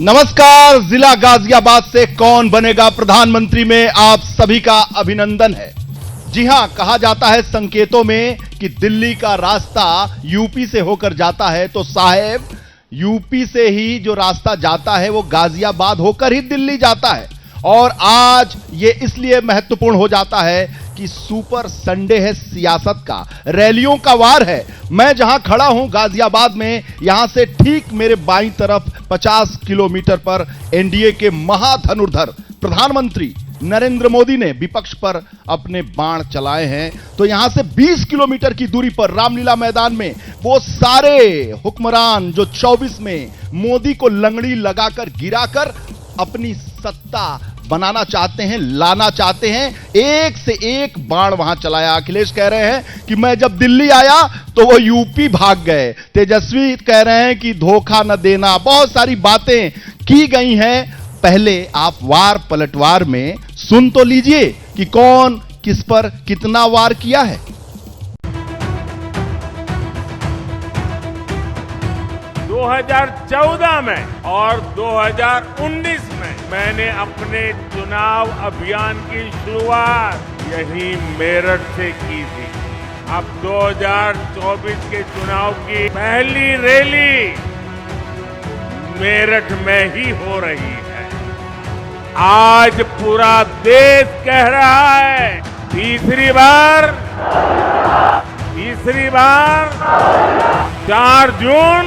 नमस्कार, जिला गाजियाबाद से कौन बनेगा प्रधानमंत्री में आप सभी का अभिनंदन है। जी हां, कहा जाता है संकेतों में कि दिल्ली का रास्ता यूपी से होकर जाता है, तो साहेब यूपी से ही जो रास्ता जाता है वो गाजियाबाद होकर ही दिल्ली जाता है। और आज ये इसलिए महत्वपूर्ण हो जाता है कि सुपर संडे है सियासत का, रैलियों का वार है। मैं जहां खड़ा हूं गाजियाबाद में, यहां से ठीक मेरे बाईं तरफ 50 किलोमीटर पर एनडीए के महाधनुर्धर प्रधानमंत्री नरेंद्र मोदी ने विपक्ष पर अपने बाण चलाए हैं। तो यहां से 20 किलोमीटर की दूरी पर रामलीला मैदान में वो सारे हुक्मरान जो 24 में मोदी को लंगड़ी लगाकर गिराकर अपनी सत्ता बनाना चाहते हैं, लाना चाहते हैं, एक से एक बाण वहां चलाया। अखिलेश कह रहे हैं कि मैं जब दिल्ली आया तो वो यूपी भाग गए। तेजस्वी कह रहे हैं कि धोखा न देना, बहुत सारी बातें की गई हैं। पहले आप वार पलटवार में सुन तो लीजिए कि कौन किस पर कितना वार किया है। 2014 में और 2019 में मैंने अपने चुनाव अभियान की शुरुआत यही मेरठ से की थी। अब 2024 के चुनाव की पहली रैली मेरठ में ही हो रही है। आज पूरा देश कह रहा है, तीसरी बार 4 जून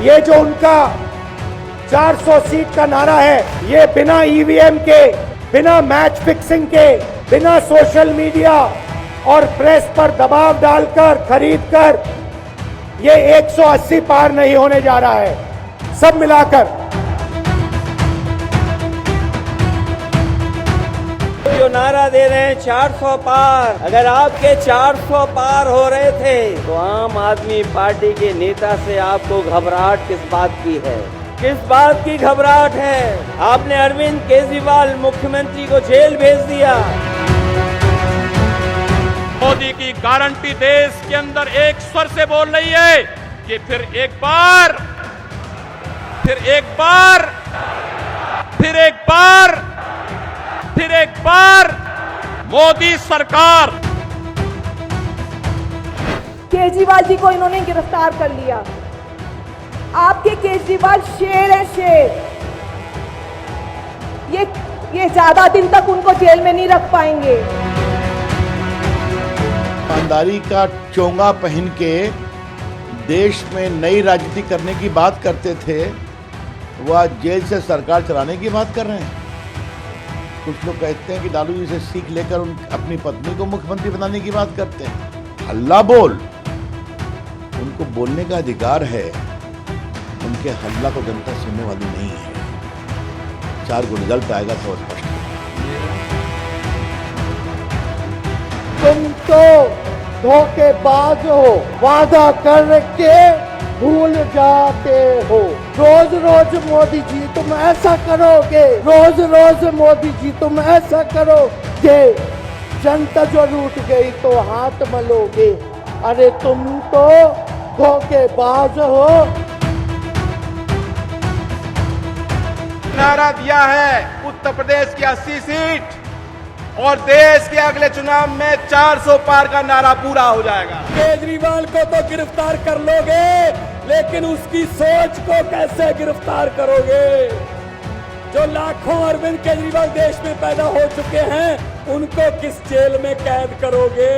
ये जो उनका 400 सीट का नारा है, ये बिना ईवीएम के, बिना मैच फिक्सिंग के, बिना सोशल मीडिया और प्रेस पर दबाव डालकर खरीदकर ये 180 पार नहीं होने जा रहा है। सब मिलाकर जो नारा दे रहे हैं 400 पार, अगर आपके 400 पार हो रहे थे तो आम आदमी पार्टी के नेता से आपको घबराहट किस बात की है? किस बात की घबराहट है? आपने अरविंद केजरीवाल मुख्यमंत्री को जेल भेज दिया। मोदी की गारंटी देश के अंदर एक स्वर से बोल रही है कि फिर एक बार मोदी सरकार। केजरीवाल जी को इन्होंने गिरफ्तार कर लिया। आपके केजरीवाल शेर है, शेर। ये ज्यादा दिन तक उनको जेल में नहीं रख पाएंगे। ईमानदारी का चोंगा पहन के देश में नई राजनीति करने की बात करते थे, वो आज जेल से सरकार चलाने की बात कर रहे हैं। कुछ लोग कहते हैं कि लालू जी से सीख लेकर अपनी पत्नी को मुख्यमंत्री बनाने की बात करते हैं। हल्ला बोल, उनको बोलने का अधिकार है, उनके हल्ला को जनता सुनने वाली नहीं है। 4 को रिजल्ट आएगा तो स्पष्ट। तुम तो धोखेबाज हो, वादा करके भूल जाते हो। रोज रोज मोदी जी तुम ऐसा करोगे, रोज रोज मोदी जी तुम ऐसा करोगे, जनता जो रूठ गई तो हाथ मलोगे। अरे तुम तो धोखेबाज हो। नारा दिया है उत्तर प्रदेश की 80 सीट और देश के अगले चुनाव में 400 पार का नारा पूरा हो जाएगा। केजरीवाल को तो गिरफ्तार कर लोगे, लेकिन उसकी सोच को कैसे गिरफ्तार करोगे? जो लाखों अरविंद केजरीवाल देश में पैदा हो चुके हैं, उनको किस जेल में कैद करोगे?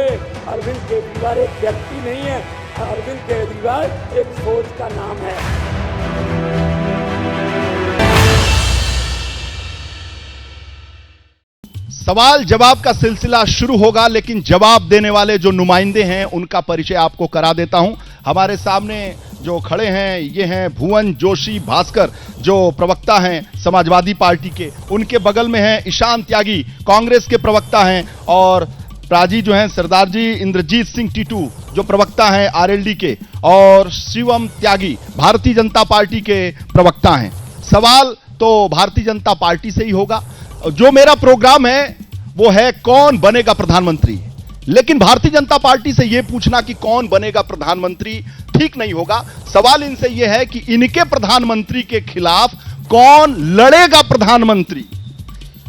अरविंद केजरीवाल एक व्यक्ति नहीं है, अरविंद केजरीवाल एक सोच का नाम है। सवाल जवाब का सिलसिला शुरू होगा, लेकिन जवाब देने वाले जो नुमाइंदे हैं उनका परिचय आपको करा देता हूं। हमारे सामने जो खड़े हैं ये हैं भुवन जोशी भास्कर, जो प्रवक्ता हैं समाजवादी पार्टी के। उनके बगल में हैं ईशान त्यागी, कांग्रेस के प्रवक्ता हैं। और प्राजी जो हैं सरदार जी इंद्रजीत सिंह टीटू, जो प्रवक्ता हैं आरएलडी के। और शिवम त्यागी भारतीय जनता पार्टी के प्रवक्ता हैं। सवाल तो भारतीय जनता पार्टी से ही होगा। जो मेरा प्रोग्राम है वो है कौन बनेगा प्रधानमंत्री। लेकिन भारतीय जनता पार्टी से यह पूछना कि कौन बनेगा प्रधानमंत्री ठीक नहीं होगा। सवाल इनसे यह है कि इनके प्रधानमंत्री के खिलाफ कौन लड़ेगा प्रधानमंत्री।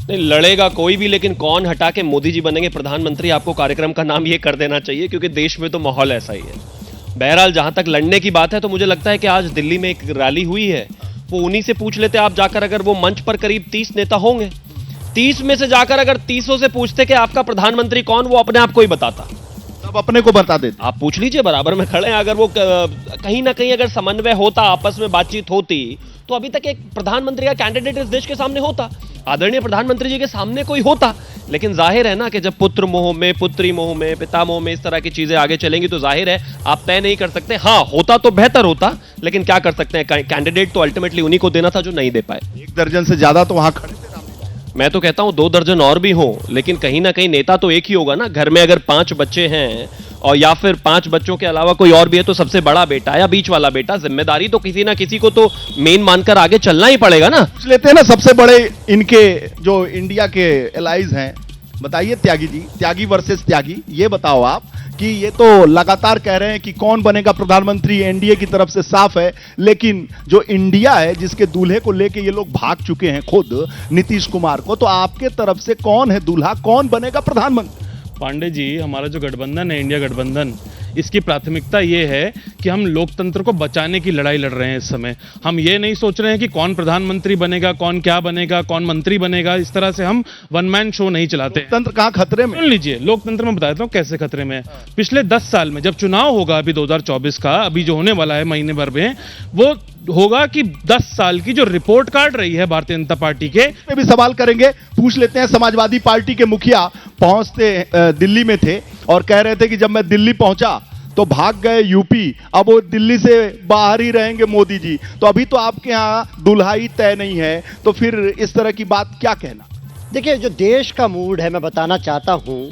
नहीं लड़ेगा कोई भी, लेकिन कौन हटा के मोदी जी बनेंगे प्रधानमंत्री, आपको कार्यक्रम का नाम ये कर देना चाहिए, क्योंकि देश में तो माहौल ऐसा ही है। बहरहाल जहां तक लड़ने की बात है तो मुझे लगता है कि आज दिल्ली में एक रैली हुई है, वो उन्हीं से पूछ लेते आप जाकर, अगर वो मंच पर करीब 30 नेता होंगे, 30 में से जाकर अगर 30 से पूछते कि आपका प्रधानमंत्री कौन, वो अपने आप को ही बताता, सब अपने को बता देते। आप पूछ लीजिए, बराबर में खड़े हैं। अगर वो कहीं ना कहीं अगर समन्वय होता, आपस में बातचीत होती, तो अभी तक एक प्रधानमंत्री का कैंडिडेट इस देश के सामने होता, आदरणीय प्रधानमंत्री जी के सामने कोई होता। लेकिन जाहिर है ना कि जब पुत्र मोह में, पुत्री मोह में, पिता मोह में इस तरह की चीजें आगे चलेंगी तो जाहिर है आप तय नहीं कर सकते। हाँ, होता तो बेहतर होता, लेकिन क्या कर सकते हैं, कैंडिडेट तो अल्टीमेटली उन्हीं को देना था जो नहीं दे पाए। 1 दर्जन से ज्यादा तो वहां खड़े थे। मैं तो कहता हूं 2 दर्जन और भी हों, लेकिन कहीं ना कहीं नेता तो एक ही होगा ना। घर में अगर 5 बच्चे हैं और या फिर 5 बच्चों के अलावा कोई और भी है, तो सबसे बड़ा बेटा या बीच वाला बेटा, जिम्मेदारी तो किसी ना किसी को तो मेन मानकर आगे चलना ही पड़ेगा ना। पूछ लेते हैं ना सबसे बड़े इनके जो इंडिया के एलाइज हैं। बताइए त्यागी जी, त्यागी वर्सेस त्यागी, ये बताओ आप कि ये तो लगातार कह रहे हैं कि कौन बनेगा प्रधानमंत्री एनडीए की तरफ से साफ है, लेकिन जो इंडिया है जिसके दूल्हे को लेके ये लोग भाग चुके हैं खुद नीतीश कुमार को, तो आपके तरफ से कौन है दूल्हा, कौन बनेगा प्रधानमंत्री? पांडे जी, हमारा जो गठबंधन है, इंडिया गठबंधन, इसकी प्राथमिकता ये है कि हम लोकतंत्र को बचाने की लड़ाई लड़ रहे हैं इस समय। हम ये नहीं सोच रहे हैं कि कौन प्रधानमंत्री बनेगा, कौन क्या बनेगा, कौन मंत्री बनेगा। इस तरह से हम वन मैन शो नहीं चलाते। लोकतंत्र कहां खतरे में? सुन लीजिए, लोकतंत्र में बता देता हूँ कैसे खतरे में है। पिछले 10 साल में जब चुनाव होगा, अभी 2024 का, अभी जो होने वाला है महीने भर में, वो होगा कि 10 साल की जो रिपोर्ट कार्ड रही है भारतीय जनता पार्टी के, पे भी सवाल करेंगे। पूछ लेते हैं, समाजवादी पार्टी के मुखिया पहुंचते दिल्ली में थे और कह रहे थे कि जब मैं दिल्ली पहुंचा तो भाग गए यूपी, अब वो दिल्ली से बाहर ही रहेंगे मोदी जी। तो अभी तो आपके यहाँ दुल्हाई तय नहीं है, तो फिर इस तरह की बात क्या कहना? देखिए, जो देश का मूड है, मैं बताना चाहता हूं,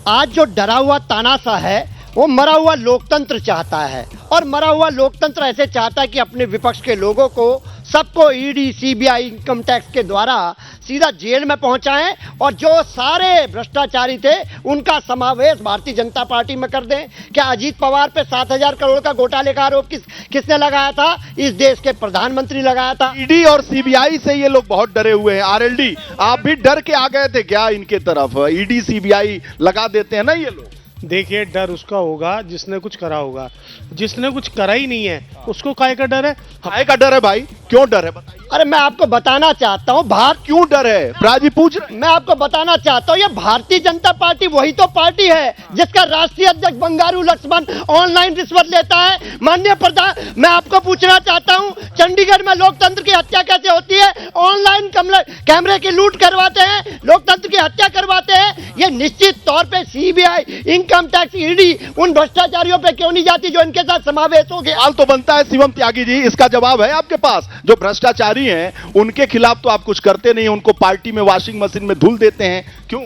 आज जो डरा हुआ तानाशाह है वो मरा हुआ लोकतंत्र चाहता है। और मरा हुआ लोकतंत्र ऐसे चाहता है कि अपने विपक्ष के लोगों को सबको ईडी, सीबीआई, इनकम टैक्स के द्वारा सीधा जेल में पहुंचाएं और जो सारे भ्रष्टाचारी थे उनका समावेश भारतीय जनता पार्टी में कर दें। क्या अजीत पवार पे 7,000 करोड़ का घोटाले का आरोप किसने लगाया था? इस देश के प्रधानमंत्री लगाया था। ईडी और सीबीआई से ये लोग बहुत डरे हुए हैं। आरएलडी, आप भी डर के आ गए थे क्या इनके तरफ? ईडी सीबीआई लगा देते हैं ना ये लोग। देखिए, डर उसका होगा जिसने कुछ करा होगा, जिसने कुछ करा ही नहीं है उसको काहे का डर है? काहे का डर है भाई? क्यों डर है बताइए? अरे मैं आपको बताना चाहता हूँ, क्यों डर है? राजी पूछ रहे। मैं आपको बताना चाहता हूँ, ये भारतीय जनता पार्टी वही तो पार्टी है जिसका राष्ट्रीय अध्यक्ष बंगारू लक्ष्मण ऑनलाइन रिश्वत लेता है। माननीय प्रधान, मैं आपको पूछना चाहता हूँ, चंडीगढ़ में लोकतंत्र की हत्या कैसे होती है? ऑनलाइन कैमरे की लूट करवाते हैं, लोकतंत्र की हत्या करवाते हैं। ये निश्चित तौर पर सीबीआई, इनकम टैक्स, ईडी उन भ्रष्टाचारियों पे क्यों नहीं जाती जो इनके साथ समावेश हो गया? सवाल तो बनता है शिवम त्यागी जी, इसका जवाब है आपके पास? जो भ्रष्टाचारी हैं उनके खिलाफ तो आप कुछ करते नहीं, उनको पार्टी में वॉशिंग मशीन में धुल देते हैं, क्यों?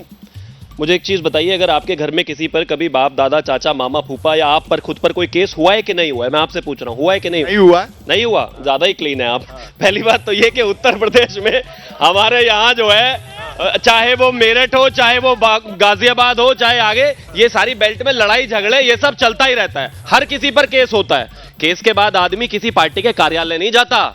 मुझे एक चीज बताइए, अगर आपके घर में किसी पर कभी बाप, दादा, चाचा, मामा, फूफा या आप पर खुद पर कोई केस हुआ है कि नहीं हुआ है? मैं आपसे पूछ रहा हूं, हुआ है कि नहीं? नहीं हुआ। नहीं हुआ, ज्यादा ही क्लीन है आप। पहली बात तो ये कि उत्तर प्रदेश में हमारे यहाँ जो है, चाहे वो मेरठ हो, चाहे वो गाजियाबाद हो, चाहे आगे ये सारी बेल्ट में लड़ाई झगड़े ये सब चलता ही रहता है। हर किसी पर केस होता है। केस के बाद आदमी किसी पार्टी के कार्यालय नहीं जाता,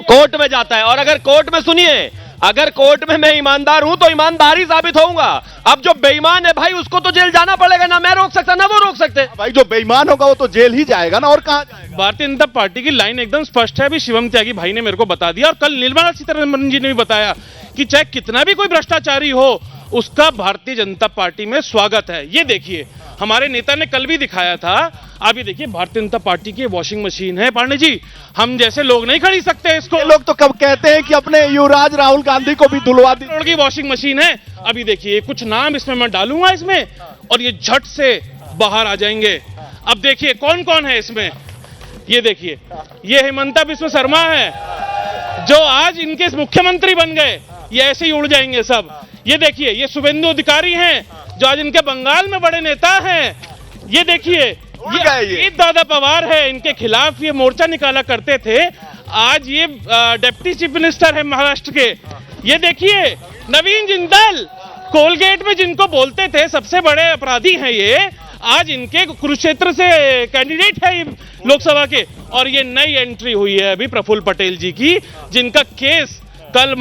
कोर्ट में जाता है। और अगर कोर्ट में, सुनिए, अगर कोर्ट में मैं ईमानदार हूं तो ईमानदारी साबित होऊंगा। अब जो बेईमान है भाई, उसको तो जेल जाना पड़ेगा, ना मैं रोक सकता ना वो रोक सकते। भाई जो बेईमान होगा वो तो जेल ही जाएगा ना, और कहां जाएगा? भारतीय जनता पार्टी की लाइन एकदम स्पष्ट है। अभी शिवम त्यागी भाई ने मेरे को बता दिया, और कल निर्मला सीतारमण जी ने भी बताया कि चाहे कितना भी कोई भ्रष्टाचारी हो, उसका भारतीय जनता पार्टी में स्वागत है। ये देखिए, हमारे नेता ने कल भी दिखाया था। अभी देखिए, भारतीय जनता पार्टी की वॉशिंग मशीन है पांडे जी, हम जैसे लोग नहीं खरीद सकते इसको। लोग तो कब कहते हैं कि अपने युवराज राहुल गांधी को भी धुलवा दी। करोड़ की वॉशिंग मशीन है। अभी देखिए, कुछ नाम इसमें मैं डालूंगा इसमें, और ये झट से बाहर आ जाएंगे। अब देखिए कौन कौन है इसमें। ये देखिए, ये हेमंता बिस्व शर्मा है जो आज इनके मुख्यमंत्री बन गए। ये ऐसे ही उड़ जाएंगे सब। ये देखिए, ये शुभेंदु अधिकारी हैं जो आज इनके बंगाल में बड़े नेता हैं। ये देखिए, ये दादा पवार है, इनके खिलाफ ये मोर्चा निकाला करते थे। आज ये डिप्टी चीफ मिनिस्टर है महाराष्ट्र के। ये देखिए, नवीन जिंदाल, कोलगेट में जिनको बोलते थे सबसे बड़े अपराधी हैं ये, आज इनके कुरुक्षेत्र से कैंडिडेट है ये लोकसभा के। और ये नई एंट्री हुई है अभी प्रफुल्ल पटेल जी की, जिनका केस कल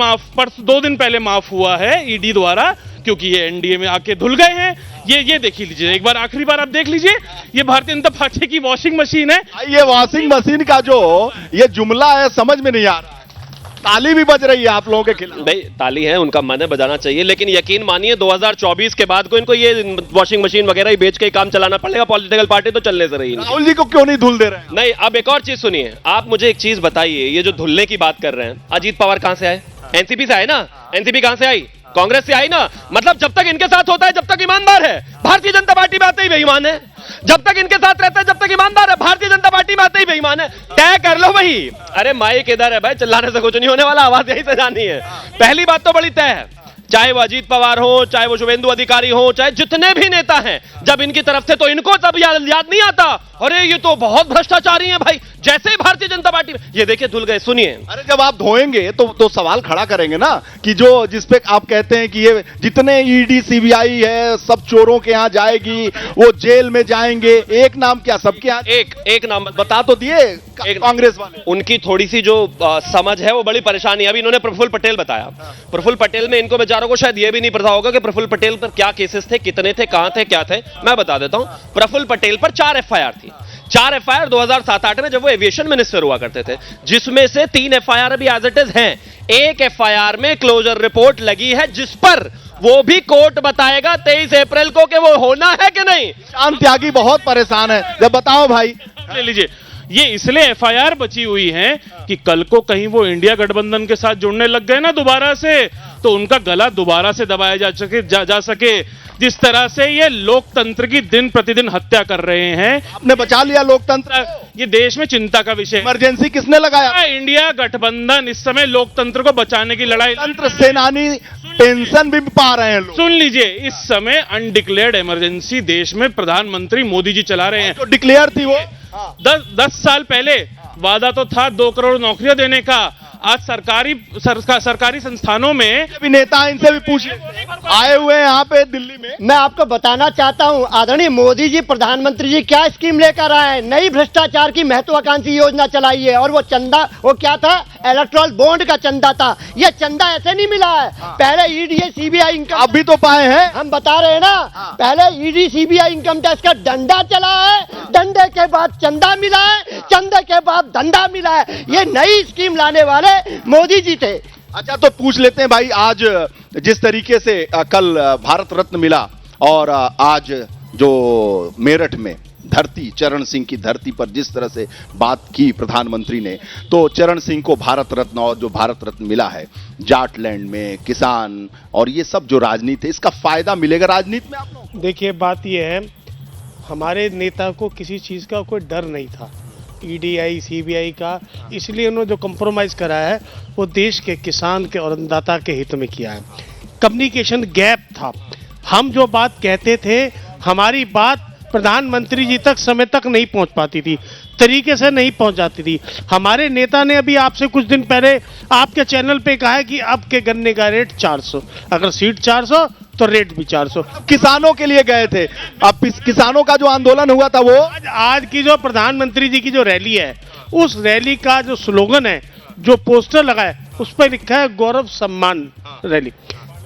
दो दिन पहले माफ हुआ है ईडी द्वारा, क्योंकि ये एनडीए में आके धुल गए हैं। ये देख लीजिए एक बार, आखिरी बार आप देख लीजिए, ये भारतीय जनता पार्टी की वॉशिंग मशीन है। ये वॉशिंग मशीन का जो ये जुमला है समझ में नहीं आ रहा। ताली भी बज रही है आप लोगों के खिलाफ। भाई ताली है, उनका मन है, बजाना चाहिए, लेकिन यकीन मानिए 2024 के बाद को इनको ये वॉशिंग मशीन वगैरह ही बेच के ही काम चलाना पड़ेगा। पॉलिटिकल पार्टी तो चलने से रही नहीं। राहुल जी को क्यों नहीं धुल दे रहे हैं? नहीं, अब एक और चीज सुनिए, आप मुझे एक चीज बताइए, ये जो धुलने की बात कर रहे हैं, अजीत पवार कहां से आए? एनसीपी से आए ना। एनसीपी कहां से आई? कांग्रेस से आई ना। मतलब जब तक इनके साथ होता है जब तक ईमानदार है, भारतीय जनता पार्टी में आते ही बेईमान है। जब तक इनके साथ रहता है जब तक ईमानदार है, भारतीय जनता पार्टी में आते ही बेईमान है। तय कर लो भाई। अरे माइक इधर है भाई, चिल्लाने से कुछ नहीं होने वाला, आवाज यही से जानी है। पहली बात तो बड़ी तय है, चाहे वो अजीत पवार हो, चाहे वो शुभेंदु अधिकारी हो, चाहे जितने भी नेता हैं, जब इनकी तरफ से तो इनको तब याद नहीं आता, अरे ये तो बहुत भ्रष्टाचारी हैं भाई। जैसे ही भारतीय जनता पार्टी, ये देखिए धुल गए। सुनिए, अरे जब आप धोएंगे तो सवाल खड़ा करेंगे ना कि जो जिसपे आप कहते हैं कि ये जितने ईडी सीबीआई है सब चोरों के यहां जाएगी, वो जेल में जाएंगे। एक नाम क्या, सबके यहां एक नाम बता तो दिए कांग्रेस वाले। उनकी थोड़ी सी जो समझ है वो बड़ी परेशानी है। अभी इन्होंने प्रफुल्ल पटेल बताया, प्रफुल्ल पटेल में इनको बेचारों को शायद ये भी नहीं पता होगा कि प्रफुल्ल पटेल पर क्या केसेस थे, कितने थे, कहां थे, क्या थे। मैं बता देता हूं, प्रफुल्ल पटेल पर 4 एफआईआर थी। 4 एफआईआर 2007-8 में जब वो एविएशन मिनिस्टर हुआ करते थे, जिसमें से 3 एफआईआर अभी एज इट इज हैं। एक एफआईआर में क्लोजर रिपोर्ट लगी है, जिस पर वो भी कोर्ट बताएगा 23 अप्रैल को कि वो होना है कि नहीं। शाम त्यागी बहुत परेशान है, जब बताओ भाई। ले लीजिए, ये इसलिए एफआईआर बची हुई है कि कल को कहीं वो इंडिया गठबंधन के साथ जुड़ने लग गए ना दोबारा से, तो उनका गला दोबारा से दबाया जा सके। जिस तरह से ये लोकतंत्र की दिन प्रतिदिन हत्या कर रहे हैं। आपने बचा लिया लोकतंत्र, ये देश में चिंता का विषय। इमरजेंसी किसने लगाया? इंडिया गठबंधन इस समय लोकतंत्र को बचाने की लड़ाई। तंत्र सेनानी पेंशन भी पा रहे हैं लोग। सुन लीजिए, इस समय अनडिक्लेयर्ड इमरजेंसी देश में प्रधानमंत्री मोदी जी चला रहे हैं। जो डिक्लेयर थी वो 10 साल पहले वादा तो था 2 करोड़ नौकरियां देने का। आज सरकारी संस्थानों में भी नेता, इनसे भी पूछ आए हुए हैं यहाँ पे दिल्ली में। मैं आपको बताना चाहता हूं, आदरणीय मोदी जी प्रधानमंत्री जी क्या स्कीम लेकर आए हैं। नई भ्रष्टाचार की महत्वाकांक्षी योजना चलाई है, और वो चंदा वो क्या था, इलेक्ट्रल बॉन्ड का चंदा था। ये चंदा ऐसे नहीं मिला है, पहले ईडी सीबीआई इनकम अभी तो पाए हैं, हम बता रहे हैं ना। पहले ईडी सीबीआई इनकम टैक्स का डंडा चला है, डंडे के बाद चंदा मिला है, चंदे के बाद धंधा मिला है। ये नई स्कीम लाने वाले मोदी जी थे। अच्छा, तो पूछ लेते हैं भाई, आज जिस तरीके से कल भारत रत्न मिला, और आज जो मेरठ में धरती, चरण सिंह की धरती पर जिस तरह से बात की प्रधानमंत्री ने, तो चरण सिंह को भारत रत्न, और जो भारत रत्न मिला है जाटलैंड में किसान और ये सब जो राजनीति है, इसका फायदा मिलेगा राजनीति में आप लोग? देखिए, बात ये है, हमारे नेता को किसी चीज़ का कोई डर नहीं था, ईडीआई सीबीआई का, इसलिए उन्होंने जो कॉम्प्रोमाइज़ करा है वो देश के किसान के और अन्नदाता के हित में किया है। कम्युनिकेशन गैप था, हम जो बात कहते थे, हमारी बात प्रधानमंत्री जी तक समय तक नहीं पहुंच पाती थी, तरीके से नहीं पहुंच जाती थी। हमारे नेता ने अभी आपसे कुछ दिन पहले आपके चैनल पे कहा है कि अब के गन्ने का रेट 400, अगर सीट 400 तो रेट भी 400। किसानों के लिए गए थे, अब किसानों का जो आंदोलन हुआ था वो आज की जो प्रधानमंत्री जी की जो रैली है, उस रैली का जो स्लोगन है, जो पोस्टर लगा है, उस पर लिखा है गौरव सम्मान रैली।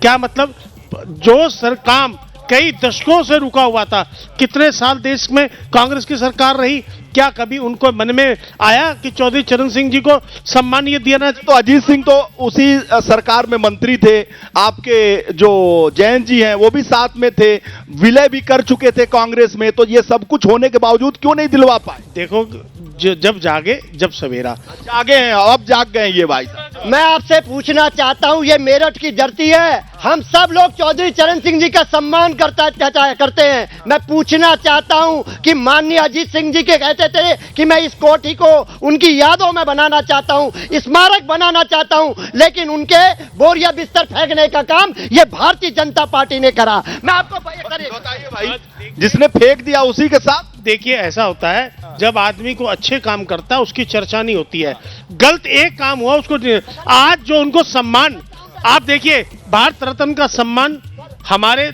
क्या मतलब, जो काम कई दशकों से रुका हुआ था, कितने साल देश में कांग्रेस की सरकार रही, क्या कभी उनको मन में आया कि चौधरी चरण सिंह जी को सम्मान ये दिया ना? तो अजीत सिंह तो उसी सरकार में मंत्री थे, आपके जो जयंत जी हैं वो भी साथ में थे, विलय भी कर चुके थे कांग्रेस में, तो ये सब कुछ होने के बावजूद क्यों नहीं दिलवा पाए? देखो, जब जागे जब सवेरा। जागे हैं, अब जाग गए ये भाई। मैं आपसे पूछना चाहता हूं, ये मेरठ की धरती है, हम सब लोग चौधरी चरण सिंह जी का सम्मान करते हैं। मैं पूछना चाहता हूं कि माननीय अजीत सिंह जी के कहते थे कि मैं इस कोठी को उनकी यादों में बनाना चाहता हूं, स्मारक बनाना चाहता हूं, लेकिन उनके बोरिया बिस्तर फेंकने का काम ये भारतीय जनता पार्टी ने करा। मैं आपको बताइए भाई, जिसने फेंक दिया उसी के साथ। देखिए, ऐसा होता है, जब आदमी को अच्छे काम करता है उसकी चर्चा नहीं होती है, गलत एक काम हुआ उसको। आज जो उनको सम्मान, आप देखिए, भारत रत्न का सम्मान हमारे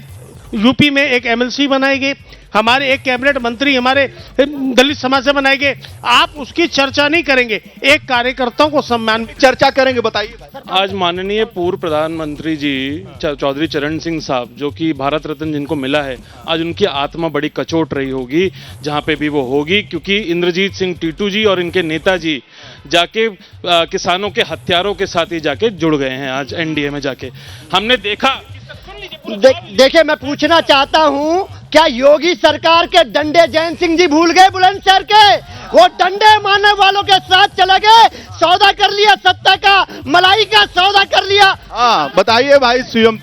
यूपी में एक एमएलसी बनाए गए, हमारे एक कैबिनेट मंत्री हमारे दलित समाज से बनाए गए, आप उसकी चर्चा नहीं करेंगे, एक कार्यकर्ताओं को सम्मान चर्चा करेंगे, बताइए। आज माननीय पूर्व प्रधानमंत्री जी चौधरी चरण सिंह साहब, जो कि भारत रत्न जिनको मिला है, आज उनकी आत्मा बड़ी कचोट रही होगी जहां पे भी वो होगी, क्योंकि इंद्रजीत सिंह टीटू जी और इनके नेताजी जाके किसानों के हत्यारों के साथ ही जाके जुड़ गए हैं। आज एनडीए में जाके हमने देखा। देखिए, मैं पूछना चाहता हूं, क्या योगी सरकार के डंडे जयंत सिंह जी भूल गए बुलंदशहर के? वो डंडे मारने वालों के साथ चले गए, सौदा कर लिया, सत्ता का मलाई का सौदा कर लिया। हाँ, बताइए भाई। सीएम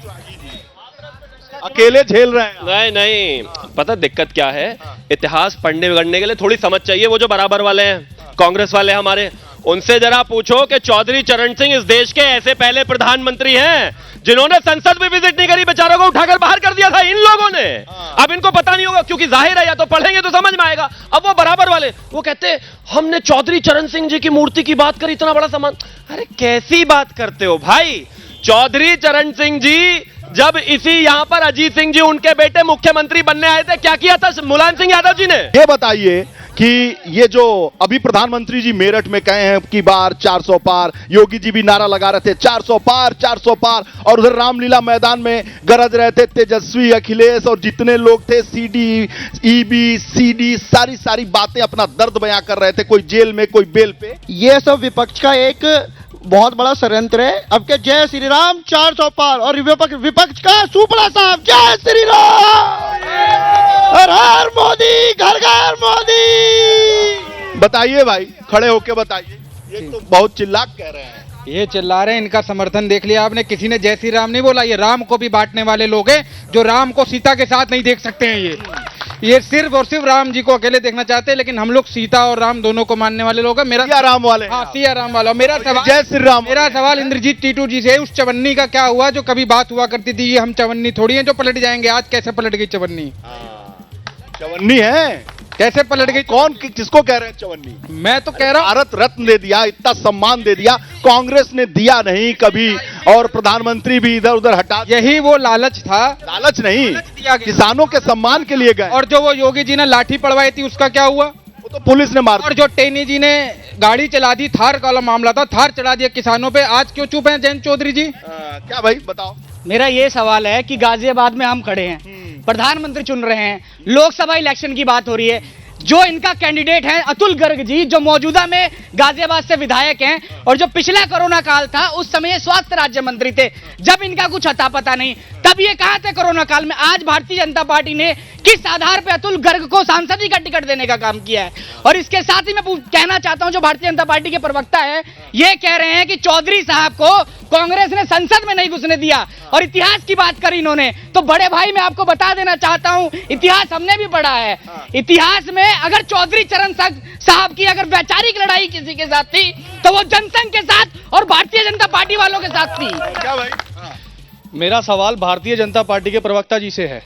अकेले झेल रहे हैं? नहीं नहीं, पता दिक्कत क्या है, इतिहास पढ़ने बिगड़ने के लिए थोड़ी समझ चाहिए। वो जो बराबर वाले हैं, कांग्रेस वाले हमारे, उनसे जरा पूछो कि चौधरी चरण सिंह इस देश के ऐसे पहले प्रधानमंत्री हैं जिन्होंने संसद में विजिट नहीं करी, बेचारों को उठाकर बाहर कर दिया था इन लोगों ने। अब इनको पता नहीं होगा, क्योंकि जाहिर है या तो पढ़ेंगे तो समझ में आएगा। अब वो बराबर वाले वो कहते हमने चौधरी चरण सिंह जी की मूर्ति की बात करी, इतना बड़ा सम्मान। अरे कैसी बात करते हो भाई? चौधरी चरण सिंह जी जब इसी यहां पर अजीत सिंह जी उनके बेटे मुख्यमंत्री बनने आए थे, क्या किया था मुलायम सिंह यादव जी ने? ये बताइए कि ये जो अभी प्रधानमंत्री जी मेरठ में कहे हैं कि बार 400 पार, योगी जी भी नारा लगा रहे थे 400 पार 400 पार, और उधर रामलीला मैदान में गरज रहे थे तेजस्वी, अखिलेश और जितने लोग थे, सीडी, ईबी, सीडी, सारी बातें अपना दर्द बयां कर रहे थे, कोई जेल में, कोई बेल पे। ये सब विपक्ष का एक बहुत बड़ा षड्यंत्र है। अब के जय श्री राम 400 पार, और विपक्ष का सुपड़ा साहब जय श्री राम, हर हर मोदी, घर घर मोदी। बताइए भाई, खड़े होके बताइए। ये तो बहुत चिल्ला कह रहे हैं। ये चिल्ला रहे हैं, इनका समर्थन देख लिया आपने। किसी ने जय श्री राम नहीं बोला। ये राम को भी बांटने वाले लोग हैं, जो राम को सीता के साथ नहीं देख सकते हैं। ये सिर्फ और सिर्फ राम जी को अकेले देखना चाहते हैं, लेकिन हम लोग सीता और राम दोनों को मानने वाले लोग हैं। मेरा सिया राम वाले, हाँ, सिया राम वाला। मेरा सवाल जय श्री राम, मेरा सवाल इंद्रजीत टीटू जी से, उस चवन्नी का क्या हुआ जो कभी बात हुआ करती थी? ये हम चवन्नी थोड़ी हैं जो पलट जाएंगे। आज कैसे पलट गई चवन्नी? चवन्नी है, कैसे पलट गई? कौन किसको कह रहे हैं चवन्नी? मैं तो कह रहा हूं, भारत रत्न दे दिया, इतना सम्मान दे दिया, कांग्रेस ने दिया नहीं कभी, और प्रधानमंत्री भी इधर उधर हटा। यही वो लालच था। लालच नहीं, किसानों के सम्मान के लिए गए। और जो वो योगी जी ने लाठी पड़वाई थी, उसका क्या हुआ? वो तो पुलिस ने मार। और जो टेनी जी ने गाड़ी चला दी, थार वाला मामला था, थार चला दिया किसानों पे, आज क्यों चुप हैं जयंत चौधरी जी? क्या भाई बताओ। मेरा ये सवाल है कि गाजियाबाद में हम खड़े हैं, प्रधानमंत्री चुन रहे हैं, लोकसभा इलेक्शन की बात हो रही है, जो इनका कैंडिडेट है अतुल गर्ग जी, जो मौजूदा में गाजियाबाद से विधायक हैं, और जो पिछला कोरोना काल था उस समय स्वास्थ्य राज्य मंत्री थे, जब इनका कुछ अता पता नहीं, तब ये कहां थे कोरोना काल में? आज भारतीय जनता पार्टी ने किस आधार पर अतुल गर्ग को सांसद का टिकट देने का काम किया है? और इसके साथ ही मैं कहना चाहता हूं, जो भारतीय जनता पार्टी के प्रवक्ता है, ये कह रहे हैं कि चौधरी साहब को कांग्रेस ने संसद में नहीं घुसने दिया, और इतिहास की बात करी इन्होंने। तो बड़े भाई, मैं आपको बता देना चाहता हूं, इतिहास हमने भी पढ़ा है। इतिहास में अगर चौधरी चरण साहब की अगर वैचारिक लड़ाई किसी के साथ थी, तो वो जनसंघ के साथ और भारतीय जनता पार्टी वालों के साथ थी। क्या भाई? मेरा सवाल भारतीय जनता पार्टी के प्रवक्ता जी से है।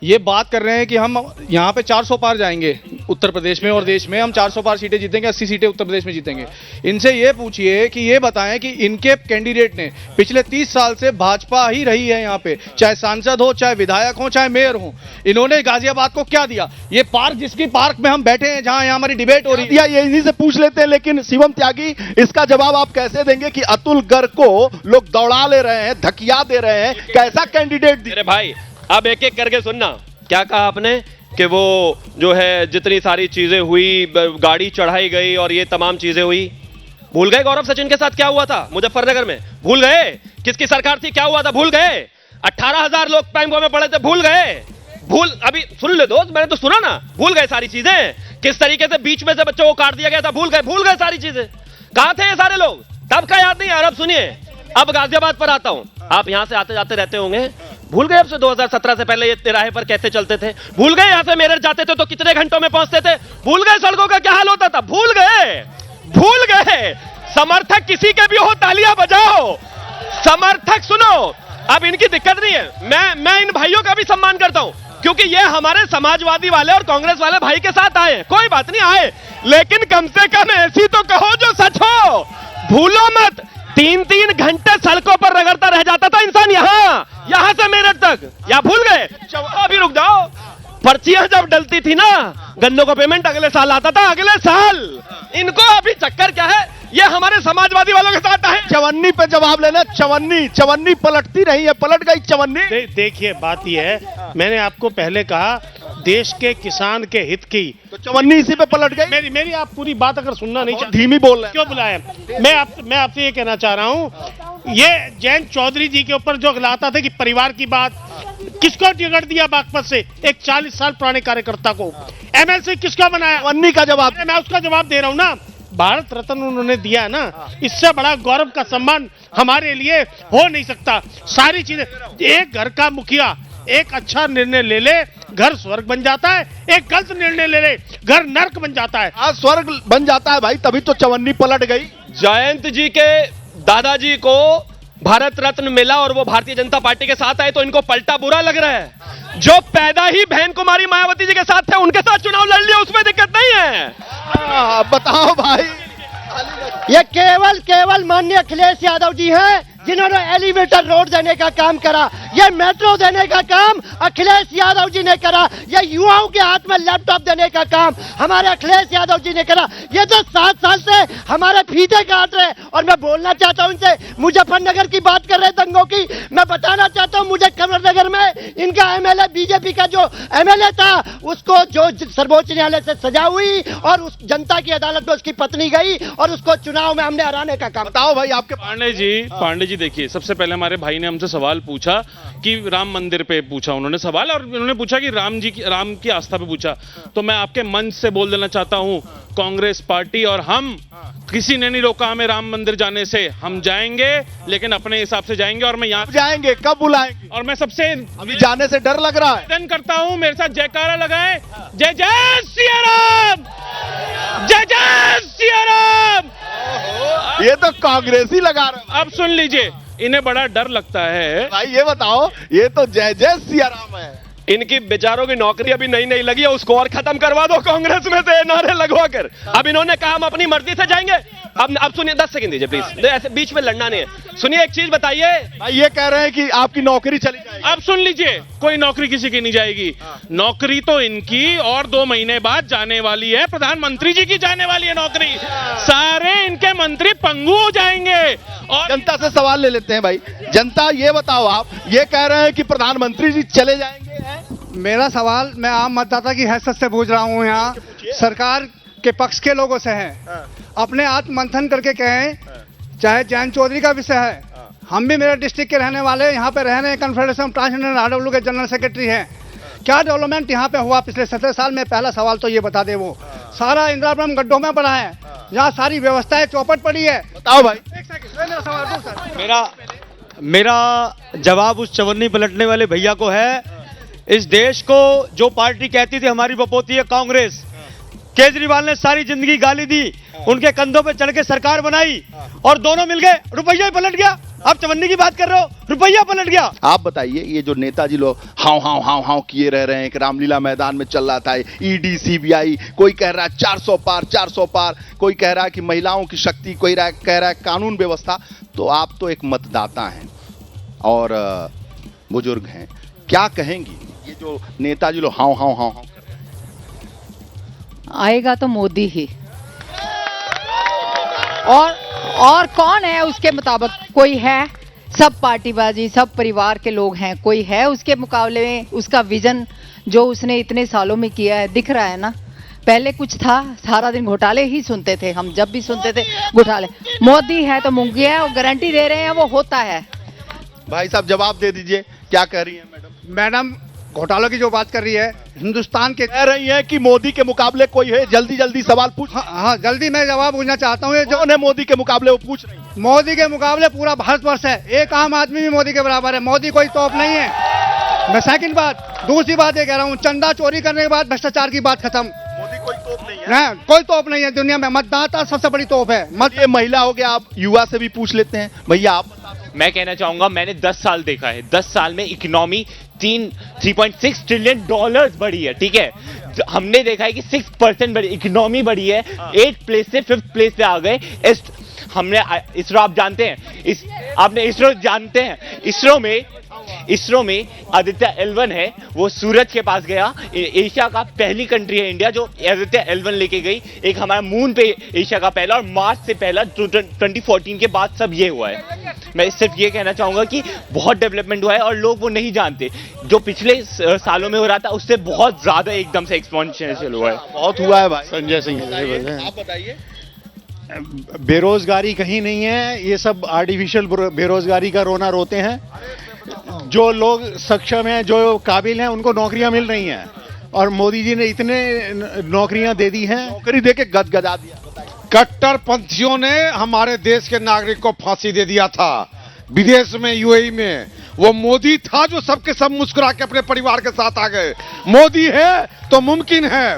ये बात कर रहे हैं कि हम यहाँ पे 400 पार जाएंगे उत्तर प्रदेश में, और देश में हम 400 पार सीटें जीतेंगे, 80 सीटें उत्तर प्रदेश में जीतेंगे। इनसे ये पूछिए कि ये बताएं कि इनके कैंडिडेट ने पिछले 30 साल से भाजपा ही रही है यहाँ पे, चाहे सांसद हो, चाहे विधायक हो, चाहे मेयर हो, इन्होंने गाजियाबाद को क्या दिया? ये पार्क, जिसकी पार्क में हम बैठे हैं, जहाँ यहाँ हमारी डिबेट हो रही है, ये इन्हीं से पूछ लेते हैं। लेकिन शिवम त्यागी, इसका जवाब आप कैसे देंगे कि अतुल गर्ग को लोग दौड़ा ले रहे हैं, धकिया दे रहे हैं, कैसा कैंडिडेट दिया? अरे भाई, अब एक एक करके सुनना। क्या कहा आपने कि वो जो है जितनी सारी चीजें हुई, गाड़ी चढ़ाई गई और ये तमाम चीजें हुई, भूल गए गौरव सचिन के साथ क्या हुआ था मुजफ्फरनगर में? भूल गए? किसकी सरकार थी, क्या हुआ था? भूल गए? 18,000 लोग पैंगो में पड़े थे, भूल गए? अभी सुन ले दोस्त, मैंने तो सुना ना, भूल गए सारी चीजें? किस तरीके से बीच में से बच्चों को काट दिया गया था, भूल गए सारी चीजें? कहां थे ये सारे लोग? तब का याद नहीं है? अब सुनिए, अब गाजियाबाद पर आता हूं। आप यहां से आते जाते रहते होंगे, भूल गए अब से 2017 से पहले ये तिराहे पर कैसे चलते थे? भूल गए यहां से मेरठ जाते थे तो कितने घंटों में पहुंचते थे? भूल गए सड़कों का क्या हाल होता था? भूल गए? समर्थक किसी के भी हो, तालियां बजाओ। समर्थक सुनो, अब इनकी दिक्कत नहीं है। मैं इन भाइयों का भी सम्मान करता हूं, क्योंकि ये हमारे समाजवादी वाले और कांग्रेस वाले भाई के साथ आए, कोई बात नहीं आए, लेकिन कम से कम ऐसी तो कहो जो सच हो। भूलो मत, 3-3 घंटे सड़कों पर रगड़ता रह जाता था इंसान, यहां से मेरठ तक, या भूल गन्ना जब डलती थी ना, गन्नों का पेमेंट अगले साल आता था, अगले साल। इनको अभी चक्कर क्या है, ये हमारे समाजवादी वालों के साथ है। चवन्नी पे जवाब लेना, चवन्नी पलटती नहीं है, पलट गई चवन्नी। देखिए बात यह है, मैंने आपको पहले कहा देश के किसान के हित की, तो चवन्नी इसी पे पलट गई। मेरी आप पूरी बात अगर सुनना नहीं चाहते, धीमी बोल रहे हैं। क्यों बुलाया? मैं आपसे ये कहना चाह रहा हूँ, ये जयंत चौधरी जी के ऊपर जो लाता था कि परिवार की बात, किसको टिकट दिया बागपत से? एक 40 साल पुराने कार्यकर्ता को एमएलसी किसका बनाया? चवन्नी का जवाब, मैं उसका जवाब दे रहा हूँ ना। भारत रत्न उन्होंने दिया ना, इससे बड़ा गौरव का सम्मान हमारे लिए हो नहीं सकता। सारी चीजें, एक घर का मुखिया एक अच्छा निर्णय ले ले, घर स्वर्ग बन जाता है, एक गलत निर्णय ले ले, घर नर्क बन जाता है। आज स्वर्ग बन जाता है भाई, तभी तो चवन्नी पलट गई। जयंत जी के दादाजी को भारत रत्न मिला और वो भारतीय जनता पार्टी के साथ आए, तो इनको पलटा बुरा लग रहा है। जो पैदा ही बहन कुमारी मायावती जी के साथ थे, उनके साथ चुनाव लड़ लिया, उसमें दिक्कत नहीं है। बताओ भाई, ये केवल माननीय अखिलेश यादव जी हैं जिन्होंने एलिवेटर रोड देने का काम करा। ये मेट्रो देने का काम अखिलेश यादव जी ने करा। ये युवाओं के हाथ में लैपटॉप देने का काम हमारे अखिलेश यादव जी ने करा। ये तो 7 साल से हमारे फीते काट रहे। और मैं बोलना चाहता हूं इनसे, मुजफ्फरनगर की बात कर रहे दंगों की, मैं बताना चाहता हूं मुजफ्फरनगर में इनका एमएलए, बीजेपी का जो एमएलए था, उसको जो सर्वोच्च न्यायालय से सजा हुई और उस जनता की अदालत में उसकी पत्नी गई और उसको चुनाव में हमने हराने का काम। बताओ भाई आपके। पांडे जी देखिए, सबसे पहले हमारे भाई ने हमसे सवाल पूछा कि राम मंदिर पे पूछा उन्होंने सवाल, और उन्होंने पूछा कि राम की आस्था पे पूछा। तो मैं आपके मंच से बोल देना चाहता हूं, कांग्रेस पार्टी और हम, किसी ने नहीं रोका हमें राम मंदिर जाने से। हम जाएंगे, लेकिन अपने हिसाब से जाएंगे। और मैं यहाँ जाएंगे, कब बुलाएंगे? और मैं सबसे अभी जाने से डर लग रहा है। निवेदन करता हूं, मेरे साथ जयकारा लगाएं, जय जय सिया राम, जय जय सिया राम। ये तो कांग्रेसी लगा रहा है। अब सुन लीजिए, इन्हें बड़ा डर लगता है। भाई ये बताओ, ये तो जय जय सिया राम है। इनकी बेचारों की नौकरी अभी नई नई लगी है, उसको और खत्म करवा दो कांग्रेस में से नारे लगवा कर। अब इन्होंने कहा हम अपनी मर्जी से जाएंगे। अब सुनिए, 10 सेकंड दीजिए प्लीज, ऐसे बीच में लड़ना नहीं है। सुनिए, एक चीज बताइए भाई, ये कह रहे हैं कि आपकी नौकरी चली जाएगी। अब सुन लीजिए, कोई नौकरी किसी की नहीं जाएगी। नौकरी तो इनकी और 2 महीने बाद जाने वाली है, प्रधानमंत्री जी की जाने वाली है नौकरी। सारे इनके मंत्री पंगु हो जाएंगे। और जनता से सवाल ले लेते हैं भाई। जनता, ये बताओ, आप ये कह रहे हैं कि प्रधानमंत्री जी चले जाएंगे। मेरा सवाल मैं आम मतदाता की हैसियत से पूछ रहा हूँ, यहाँ सरकार के पक्ष के लोगों से है। अपने आत्म मंथन करके कहें, चाहे जयंत चौधरी का विषय है, हम भी मेरे डिस्ट्रिक्ट के रहने वाले, यहाँ पे रह रहे हैं, कन्फेडरेशन ट्रांसजेंडर आरडब्ल्यू के जनरल सेक्रेटरी हैं। क्या डेवलपमेंट यहाँ पे हुआ पिछले 17 साल में? पहला सवाल तो ये बता दे। वो सारा इंदिरापुरम गड्ढों में पड़ा है, यहाँ सारी व्यवस्थाएं चौपट पड़ी है। बताओ भाई। एक सेकंड, मेरा सवाल दो सर। मेरा जवाब उस चवन्नी पलटने वाले भैया को है। इस देश को जो पार्टी कहती थी हमारी बपोती है कांग्रेस, केजरीवाल ने सारी जिंदगी गाली दी, उनके कंधों पे चढ़ के सरकार बनाई और दोनों मिल गए, रुपया ही पलट गया। आप चवन्नी की बात कर रहे हो, रुपया पलट गया। आप बताइए, ये जो नेताजी लोग हाव किए रह रहे हैं कि रामलीला मैदान में चल रहा था ईडी सीबीआई, कोई कह रहा है 400 पार, कोई कह रहा है कि महिलाओं की शक्ति, कोई कह रहा है कानून व्यवस्था। तो आप तो एक मतदाता हैं और बुजुर्ग हैं, क्या कहेंगी? ये जो नेताजी लोग हाव कर रहे हैं। आएगा तो मोदी ही, और कौन है उसके मुताबिक? कोई है? सब पार्टीबाजी, सब परिवार के लोग हैं। कोई है उसके मुकाबले में? उसका विजन जो उसने इतने सालों में किया है दिख रहा है ना। पहले कुछ था, सारा दिन घोटाले ही सुनते थे हम, जब भी सुनते थे घोटाले। मोदी है तो मुंगी है, और गारंटी दे रहे हैं वो होता है। भाई साहब जवाब दे दीजिए, क्या कह रही है मैडम? मैडम घोटालों की जो बात कर रही है, हिंदुस्तान के कह रही है कि मोदी के मुकाबले कोई है। जल्दी सवाल पूछ। हाँ, जल्दी मैं जवाब पूछना चाहता हूँ। जो ने मोदी के मुकाबले वो पूछ रही है। मोदी के मुकाबले पूरा भारतवर्ष है, एक आम आदमी भी मोदी के बराबर है। मोदी कोई तोप नहीं है। मैं सेकंड बात, दूसरी बात ये कह रहा हूँ, चंदा चोरी करने के बाद भ्रष्टाचार की बात खत्म। मोदी कोई तोप नहीं है ना, कोई तोप नहीं है दुनिया में। मतदाता सबसे बड़ी तोप है। ये महिला हो गया, आप युवा से भी पूछ लेते हैं। भैया आप मैं कहना चाहूंगा, मैंने 10 साल देखा है, 10 साल में इकोनॉमी 3.6 ट्रिलियन डॉलर्स बढ़ी है। ठीक है, हमने देखा है कि 6% बढ़ी, इकोनॉमी बढ़ी है। 8th प्लेस से 5th प्लेस पे आ गए। हमने इसरो आप जानते हैं, आपने इसरो जानते हैं, इसरो में आदित्य L1 है, वो सूरज के पास गया। एशिया का पहली कंट्री है इंडिया जो आदित्य L1 लेके गई। एक हमारा मून पे एशिया का पहला और मार्स से पहला 2014 के बाद सब ये हुआ है। मैं सिर्फ ये कहना चाहूंगा कि बहुत डेवलपमेंट हुआ है और लोग वो नहीं जानते। जो पिछले सालों में हो रहा था उससे बहुत ज्यादा एकदम से एक्सपोनेंशियल हुआ है। बहुत हुआ है भाई। संजय सिंह आप बताइए। बेरोजगारी कहीं नहीं है, ये सब आर्टिफिशियल बेरोजगारी का रोना रोते हैं। जो लोग सक्षम हैं, जो काबिल हैं, उनको नौकरियां मिल रही हैं और मोदी जी ने इतने नौकरियां दे दी हैं, नौकरी देके गदगदा दिया। कट्टरपंथियों ने हमारे देश के नागरिक को फांसी दे दिया था विदेश में, यूएई में। वो मोदी था जो सबके सब मुस्कुरा के अपने परिवार के साथ आ गए। मोदी है तो मुमकिन है।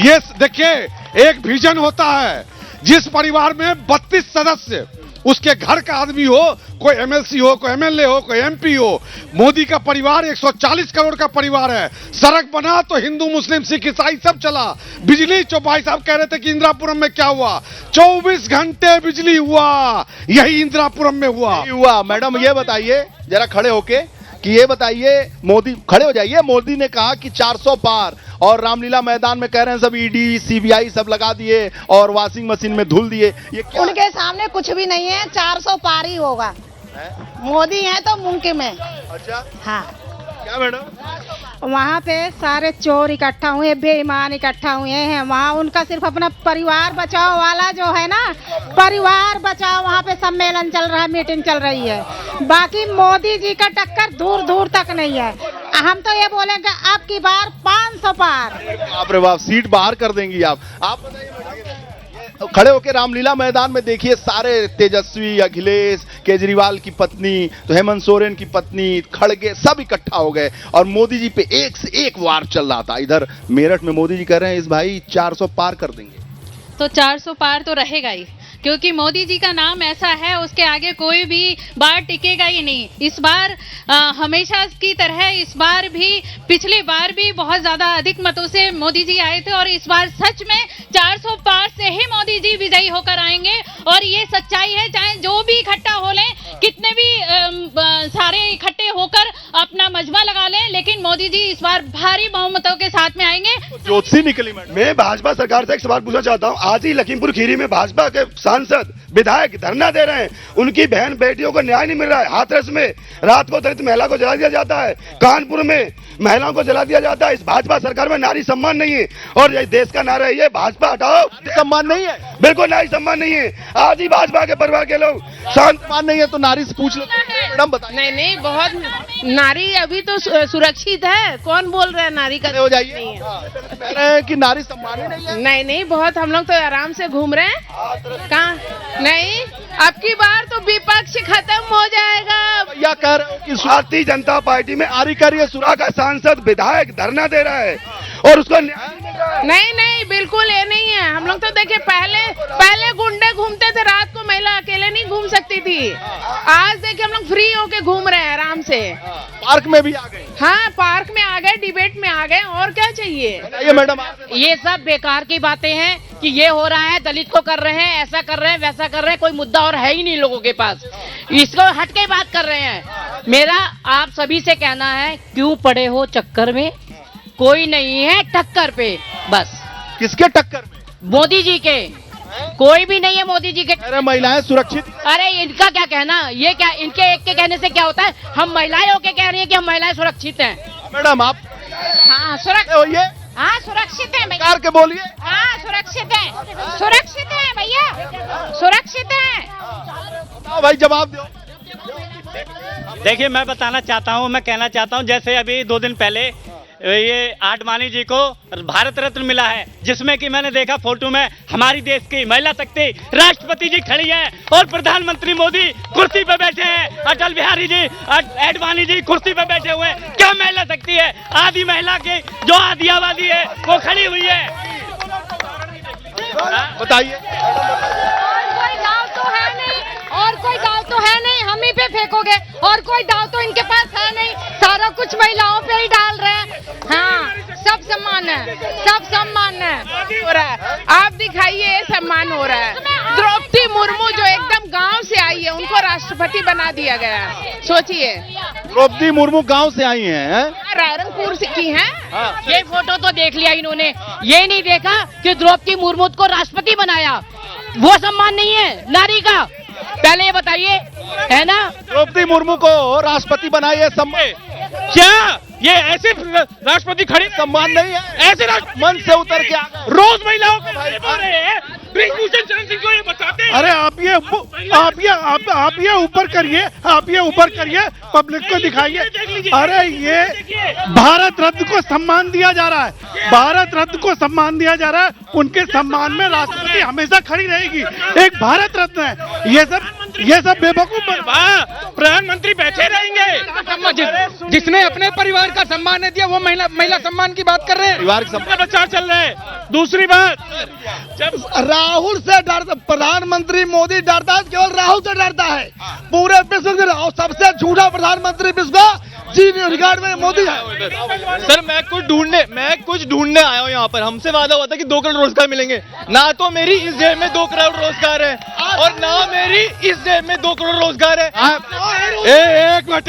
ये देखिए, एक विजन होता है। जिस परिवार में 32 सदस्य, उसके घर का आदमी हो, कोई एमएलसी हो, कोई एमएलए हो, कोई एमपी हो। मोदी का परिवार 140 करोड़ का परिवार है। सड़क बना तो हिंदू, मुस्लिम, सिख, ईसाई सब चला। बिजली, जो भाई साहब कह रहे थे कि इंदिरापुरम में क्या हुआ, 24 घंटे बिजली हुआ। यही इंदिरापुरम में हुआ। मैडम ये बताइए जरा खड़े होके कि ये बताइए, मोदी खड़े हो जाइए। मोदी ने कहा कि 400 पार, और रामलीला मैदान में कह रहे हैं सब ईडी सीबीआई सब लगा दिए और वॉशिंग मशीन में धुल दिए। ये क्या उनके सामने कुछ भी नहीं है, 400 पार ही होगा। मोदी है तो मुमकिन है। अच्छा, हाँ। क्या मैडम? वहाँ पे सारे चोर इकट्ठा हुए, बेईमान इकट्ठा हुए हैं। वहाँ उनका सिर्फ अपना परिवार बचाओ वाला जो है ना, परिवार बचाओ, वहाँ पे सम्मेलन चल रहा है, मीटिंग चल रही है। बाकी मोदी जी का टक्कर दूर दूर तक नहीं है। हम तो ये बोलेंगे अब की बार 500 पार। बाप रे बाप, सीट बाहर कर देंगी आप बताइए मैडम। खड़े होकर रामलीला मैदान में देखिए, सारे तेजस्वी, अखिलेश, केजरीवाल की पत्नी, तो हेमंत सोरेन की पत्नी, खड़गे सब इकट्ठा हो गए और मोदी जी पे एक से एक वार चल रहा था। इधर मेरठ में मोदी जी कह रहे हैं इस भाई 400 पार कर देंगे। तो 400 पार तो रहेगा ही, क्योंकि मोदी जी का नाम ऐसा है, उसके आगे कोई भी बार टिकेगा ही नहीं। इस बार हमेशा की तरह इस बार भी, पिछली बार भी बहुत ज्यादा अधिक मतों से मोदी जी आए थे और इस बार सच में 400 पार से ही मोदी जी विजयी होकर आएंगे। और ये सच्चाई है, चाहे जो भी इकट्ठा हो लें, कितने भी सारे इकट्ठे होकर अपना मजमा लगा लें, लेकिन मोदी जी इस बार भारी बहुमतों के साथ में आएंगे। ज्योति निकली मैडम। मैं भाजपा सरकार से एक सवाल पूछना चाहता हूँ। आज ही लखीमपुर खीरी में भाजपा के सांसद, विधायक धरना दे रहे हैं। उनकी बहन बेटियों को न्याय नहीं मिल रहा है। हाथरस में रात को दलित महिला को जला दिया जाता है, कानपुर में महिलाओं को जला दिया जाता है। इस भाजपा सरकार में नारी सम्मान नहीं है और ये देश का नारा है, ये भाजपा हटाओ। सम्मान नहीं है, बिल्कुल नारी सम्मान नहीं है। आज ही भाजपा के परिवार के लोग सम्मान नहीं है तो नारी से पूछ लेते हैं मैडम, बताइए। नहीं, बहुत नारी अभी तो सुरक्षित है। कौन बोल रहा है नारी का हो जाइए कह रहे हैं कि नारी सम्मान ही नहीं है। नहीं, बहुत हम लोग तो आराम से घूम रहे हैं। कहाँ नहीं, अब की बार तो विपक्ष खत्म हो जाएगा। भैया कह रहे हो कि भारतीय जनता पार्टी में आरी करिए सुरा का सांसद, विधायक धरना दे रहा है और उसको नहीं, बिल्कुल ये नहीं है। हम लोग तो देखिए, पहले गुंडे घूमते थे, रात को महिला अकेले नहीं घूम सकती थी। आज देखिए हम लोग फ्री होके घूम रहे हैं आराम से। पार्क में भी आ गए। हाँ, पार्क में आ गए, डिबेट में आ गए, और क्या चाहिए। ये मैडम, ये सब बेकार की बातें हैं कि ये हो रहा है, दलित को कर रहे हैं, ऐसा कर रहे हैं, वैसा कर रहे हैं। कोई मुद्दा और है ही नहीं लोगों के पास, इसको हट के बात कर रहे हैं। मेरा आप सभी से कहना है, क्यों पड़े हो चक्कर में, कोई नहीं है टक्कर पे। बस किसके टक्कर में? मोदी जी के। कोई भी नहीं है मोदी जी के। अरे महिलाएं सुरक्षित। अरे इनका क्या कहना, ये क्या, इनके एक के कहने से क्या होता है। हम महिलाएं होके कह रही है कि हम महिलाएं सुरक्षित हैं। मैडम आप हाँ सुरक्षित हो, ये हाँ सुरक्षित है सरकार के बोलिए। हाँ सुरक्षित है भैया, सुरक्षित है। भाई जवाब दो। देखिए, मैं बताना चाहता हूँ, मैं कहना चाहता हूँ, जैसे अभी 2 दिन पहले ये आडवाणी जी को भारत रत्न मिला है, जिसमें कि मैंने देखा फोटो में हमारी देश की महिला शक्ति राष्ट्रपति जी खड़ी है और प्रधानमंत्री मोदी कुर्सी पे बैठे हैं। अटल बिहारी जी, आडवाणी जी कुर्सी पे बैठे हुए हैं। क्या महिला शक्ति है? आदि महिला की जो आदि आबादी है वो खड़ी हुई है। बताइए। कोई गाँव तो है नहीं और और कोई दाव तो है नहीं, हम ही पे फेंकोगे, और कोई दाव तो इनके पास है नहीं, सारा कुछ महिलाओं पे ही डाल रहे हैं। हाँ, सब सम्मान है, सब सम्मान है हो रहा है। आप दिखाइए सम्मान हो रहा है। द्रौपदी मुर्मू जो एकदम गांव से आई है, उनको राष्ट्रपति बना दिया गया है। सोचिए, द्रौपदी मुर्मू गांव से आई हैं, रायरंगपुर से की है। ये फोटो तो देख लिया इन्होंने, ये नहीं देखा कि द्रौपदी मुर्मू को राष्ट्रपति बनाया। वो सम्मान नहीं है नारी का, पहले ये बताइए, है ना? द्रौपदी मुर्मू को राष्ट्रपति बनाइए, सम्मान क्या ये ऐसे राष्ट्रपति खड़े सम्मान नहीं है? ऐसे मन से उतर के रोज महिलाओं को बोल रहे हैं, ब्रिजभूषण शरण सिंह को ये बताते हैं। अरे आप ये ऊपर करिए, आप ये ऊपर करिए, पब्लिक को दिखाइए। अरे ये भारत रत्न को सम्मान दिया जा रहा है, भारत रत्न को सम्मान दिया जा रहा है। उनके सम्मान में राष्ट्रपति हमेशा खड़ी रहेगी। एक भारत रत्न है, ये सब बेवकूफ। प्रधानमंत्री बैठे रहेंगे। जिसने अपने परिवार का सम्मान नहीं दिया, वो महिला सम्मान की बात कर रहे हैं। परिवार का सम्मान प्रचार चल रहा है। दूसरी बात, जब राहुल से डरता, प्रधानमंत्री मोदी डरता है, केवल राहुल से डरता है। पूरे विश्व के सबसे झूठा प्रधानमंत्री विश्व का जी रिकॉर्ड में मोदी है। सर मैं कुछ ढूंढने आया हूँ यहाँ पर। हमसे वादा हुआ था कि 2 करोड़ रोजगार मिलेंगे, ना तो मेरी इस जेब में 2 करोड़ रोजगार है और ना मेरी इस जेब में 2 करोड़ रोजगार है। एक मिनट,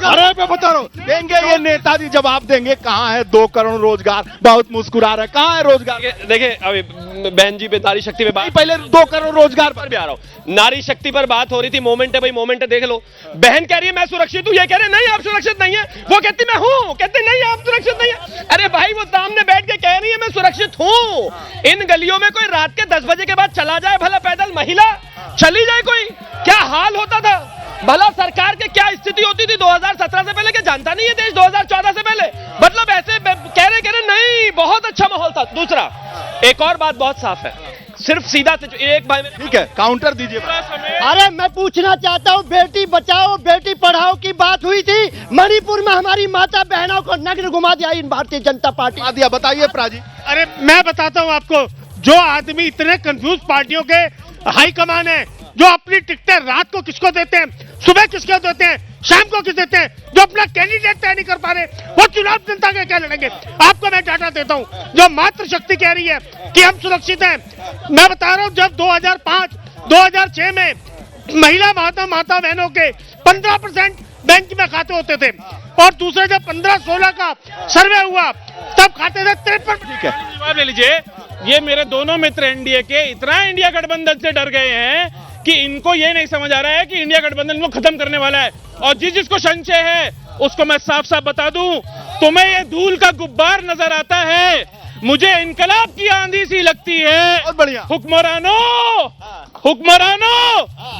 अरे मैं बता रहा हूँ, देंगे ये नेताजी जवाब देंगे, कहाँ है 2 करोड़ रोजगार? बहुत मुस्कुरा रहे, कहाँ है रोजगार? देखिए अभी बहन जी पे नारी शक्ति पे बात, पहले 2 करोड़ रोजगार पर भी आ रहा हूँ। नारी शक्ति पर बात हो रही थी, मोमेंट है भाई, मोमेंट है, देख लो। बहन कह रही है मैं सुरक्षित हूँ, ये कह रहे नहीं आप सुरक्षित नहीं है। वो कहती मैं हूँ, कहते नहीं आप सुरक्षित नहीं है। अरे भाई वो सामने बैठ के कह रही है मैं सुरक्षित हूँ। इन गलियों में कोई रात के 10 बजे के बाद चला जाए भला पैदल, महिला चली जाए कोई, क्या हाल होता था भला? सरकार के क्या स्थिति होती थी 2017 से पहले? के जानता नहीं है देश 2014 से पहले? मतलब ऐसे कह रहे नहीं, बहुत अच्छा माहौल था। दूसरा, एक और बात बहुत साफ है, सिर्फ सीधा से एक भाई, ठीक है काउंटर दीजिए। अरे मैं पूछना चाहता हूँ, बेटी बचाओ बेटी पढ़ाओ की बात हुई थी, मणिपुर में हमारी माता बहनों को नग्न घुमा दिया इन भारतीय जनता पार्टी दिया। बताइए प्राजी। अरे मैं बताता हूँ आपको, जो आदमी इतने कंफ्यूज पार्टियों के हाई कमान है, जो अपनी टिकटें रात को किसको देते हैं, सुबह किसको देते हैं, शाम को किस देते हैं, जो अपना कैंडिडेट तय नहीं कर पा रहे, वो चुनाव जनता के क्या लड़ेंगे? आपको मैं डाटा देता हूँ, जो मातृ शक्ति कह रही है कि हम सुरक्षित हैं। मैं बता रहा हूँ, जब 2005-2006 में महिला माता बहनों के 15% बैंक में खाते होते थे, और दूसरे जब 15-16 का सर्वे हुआ तब खाते थे 53। ठीक है, जवाब ले लीजिए। ये मेरे दोनों मित्र एनडीए के इतना इंडिया गठबंधन से डर गए हैं कि इनको ये नहीं समझ आ रहा है कि इंडिया गठबंधन को खत्म करने वाला है। और जिसको संशय है उसको मैं साफ साफ बता दूं, तुम्हें ये धूल का गुब्बार नजर आता है, मुझे इनकलाब की आंधी सी लगती है। बहुत बढ़िया। हुक्मरानो,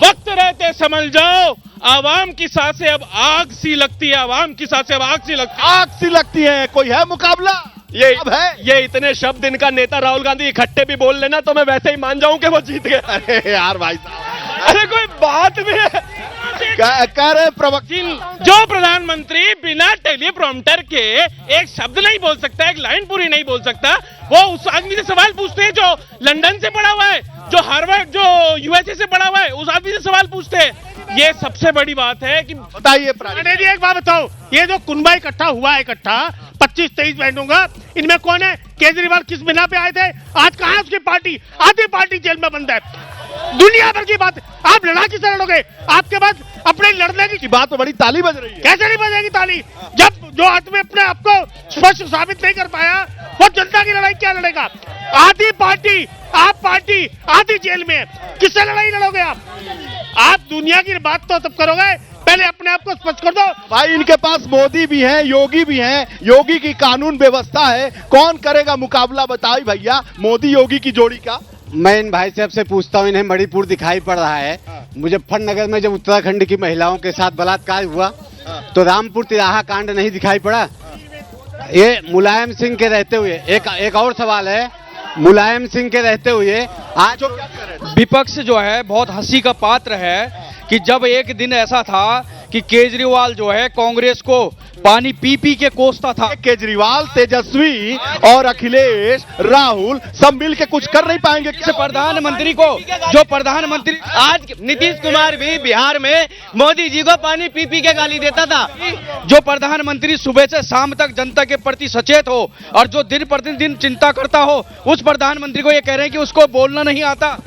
वक्त रहते समझ जाओ, आवाम की सांसें अब आग सी लगती है, आवाम की सांसें अब आग सी लगती है। कोई है मुकाबला? ये इतने शब्द इनका नेता राहुल गांधी इकट्ठे भी बोल लेना तो मैं वैसे ही मान जाऊं कि वो जीत गए। अरे यार भाई साहब, अरे कोई बात भी है। कह रहे प्रवक्ता, जो प्रधानमंत्री बिना टेलीप्रॉम्प्टर के एक शब्द नहीं बोल सकता, एक लाइन पूरी नहीं बोल सकता, वो उस आदमी से सवाल पूछते हैं जो लंदन से पढ़ा हुआ है, जो हार्वर्ड, जो यूएसए से पढ़ा हुआ है, उस आदमी से सवाल पूछते हैं। ये सबसे बड़ी बात है कि बताइए जी, एक बात बताओ, ये जो कुनबा इकट्ठा हुआ है, 25-23 बैंडों का, इनमें कौन है? केजरीवाल किस बिना पे आए थे? आज कहाँ है उसकी पार्टी? आधी पार्टी जेल में बंद है। दुनिया भर की बात, आप लड़ा किसे लड़ोगे? आपके पास अपने लड़ने की बात तो बड़ी ताली बज रही है। कैसे नहीं बजेगी ताली, जब जो आदमी अपने आप को स्पष्ट साबित नहीं कर पाया, वो जनता की लड़ाई क्या लड़ेगा? आधी पार्टी, आप पार्टी आधी जेल में, किससे लड़ाई लड़ोगे आप दुनिया की बात तो तब करोगे, पहले अपने आप को स्पष्ट कर दो। भाई इनके पास मोदी भी हैं, योगी भी हैं, योगी की कानून व्यवस्था है, कौन करेगा मुकाबला? बताइए भैया, मोदी योगी की जोड़ी का। मैं इन भाई साहब से पूछता हूँ, इन्हें मणिपुर दिखाई पड़ रहा है। मुजफ्फरनगर में जब उत्तराखंड की महिलाओं के साथ बलात्कार हुआ तो रामपुर तिराहा कांड नहीं दिखाई पड़ा? ये मुलायम सिंह के रहते हुए, एक और सवाल है, मुलायम सिंह के रहते हुए आज विपक्ष जो है बहुत हंसी का पात्र है कि जब एक दिन ऐसा था कि केजरीवाल जो है कांग्रेस को पानी पी पी के कोसता था। केजरीवाल, तेजस्वी और अखिलेश, राहुल सब मिल के कुछ कर नहीं पाएंगे। प्रधानमंत्री को जो प्रधानमंत्री आज नीतीश कुमार भी बिहार में मोदी जी को पानी पी पी के गाली देता था। जो प्रधानमंत्री सुबह से शाम तक जनता के प्रति सचेत हो और जो दिन प्रतिदिन चिंता करता हो, उस प्रधानमंत्री को ये कह रहे हैं कि उसको बोलना नहीं आता।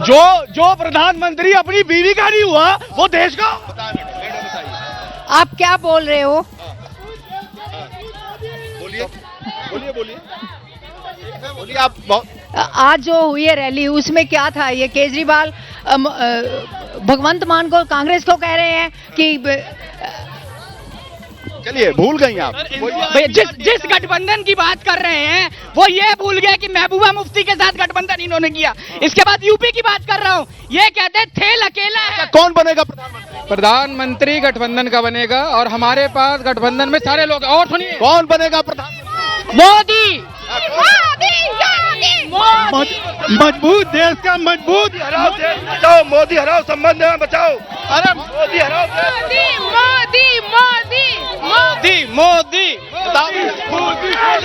जो प्रधानमंत्री अपनी बीवी का नहीं हुआ वो देश का। आप क्या बोल रहे हो? बोलिए आप। बहुत आज जो हुई है रैली, उसमें क्या था? ये केजरीवाल भगवंत मान को, कांग्रेस को कह रहे हैं कि चलिए भूल गई आप। जिस गठबंधन की बात कर रहे हैं वो ये भूल गए कि महबूबा मुफ्ती के साथ गठबंधन इन्होंने किया। इसके बाद यूपी की बात कर रहा हूँ, ये कहते हैं थेल अकेला है। कौन बनेगा प्रधानमंत्री? प्रधानमंत्री गठबंधन का बनेगा और हमारे पास गठबंधन में सारे लोग। और सुनिए, कौन बनेगा प्रधानमंत्री? मोदी। मजबूत देश का मजबूत बचाओ, मोदी हराओ, संबंध में बचाओ। अरे मोदी हराओ, मोदी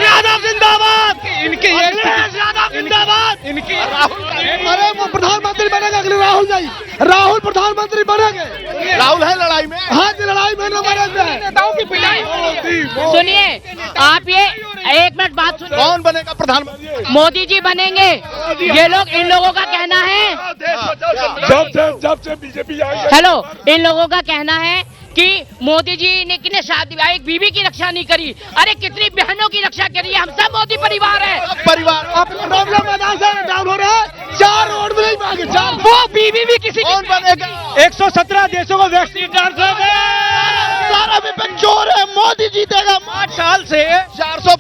यादव जिंदाबाद। इनके जिंदाबाद। इनके अरे वो प्रधानमंत्री बनेगा, अगले राहुल नहीं, राहुल प्रधानमंत्री बनेंगे। राहुल है लड़ाई में। हाँ जी, लड़ाई में नेताओं की पिटाई। सुनिए, आप ये एक मिनट बात सुनिए। कौन बनेगा प्रधानमंत्री? मोदी जी बनेंगे। ये लोग, इन लोगों का कहना है, जब से बीजेपी आई हेलो, इन लोगों का कहना है कि मोदी जी ने कितने शादी एक बीवी की रक्षा नहीं करी। अरे कितनी बहनों की रक्षा करी है। हम सब मोदी परिवार है। परिवार मैदान से डाउन हो रहा है, 4 रोड में नहीं मांगे, 4 वो बीवी भी किसी कौन बनेगा? 117 देशों को वैक्सीन ट्रांसफर। सारा विपक्ष चोर है, मोदी जीतेगा। 5 साल से 400